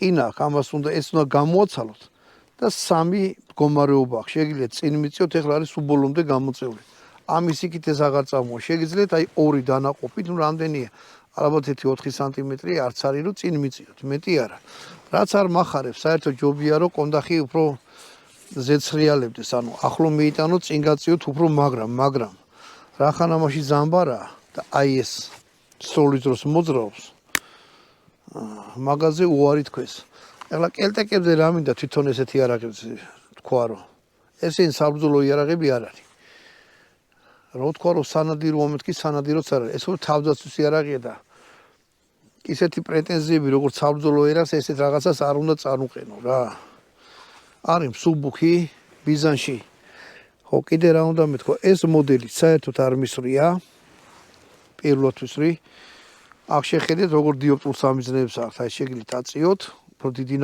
ყინა აქვს, ამას ეს უნდა გამოაცალოთ და 3 მდგომარეობა აქვს. შეგიძლიათ წინ მიწიოთ, ეხლა არის უბოლომდე გამოწეული. ამის იქით ეს აღარ წამოვა. შეგიძლიათ აი 2 დანაყოფით, ნუ რამდენია? ალბათ 4 სანტიმეტრი არც არის, რომ წინ მიწიოთ, მეტი არა. რაც არ მახარებს, საერთოდ ჯობია რომ კონდახი უფრო ზეცრიალებდეს, ანუ ახლო მიიტანოთ, წინ გაწიოთ უფრო მაგრამ რახან ამაში ზამბარაა და აი ეს სწავლის დროს მოძრაობს. მაგაზე უარი თქვეს. ეხლა კელტეკებზე რა მინდა თვითონ ესეთი იარაღებს თქვა რომ ესენი საბრძოლო იარაღები არ არის. რო თქვა რომ სანადირო მომენტ კი სანადიროც არ არის. ეს უფრო თავდაცვის იარაღია და ისეთი პრეტენზიები როგორც საბრძოლო იარაღს ესეთ რაღაცას არ უნდა წარუყენო რა. არის მსუბუქი ბიზანში. ხო კიდე რა უნდა მეთქვა ეს მოდელი საერთოდ არ მისვრია. პირველად ვისვრი. აქ შეხედეთ როგორ დიოპტრულ სამიზნეებს აქვს, აი შეგიძლიათ აწიოთ, უფრო დიდი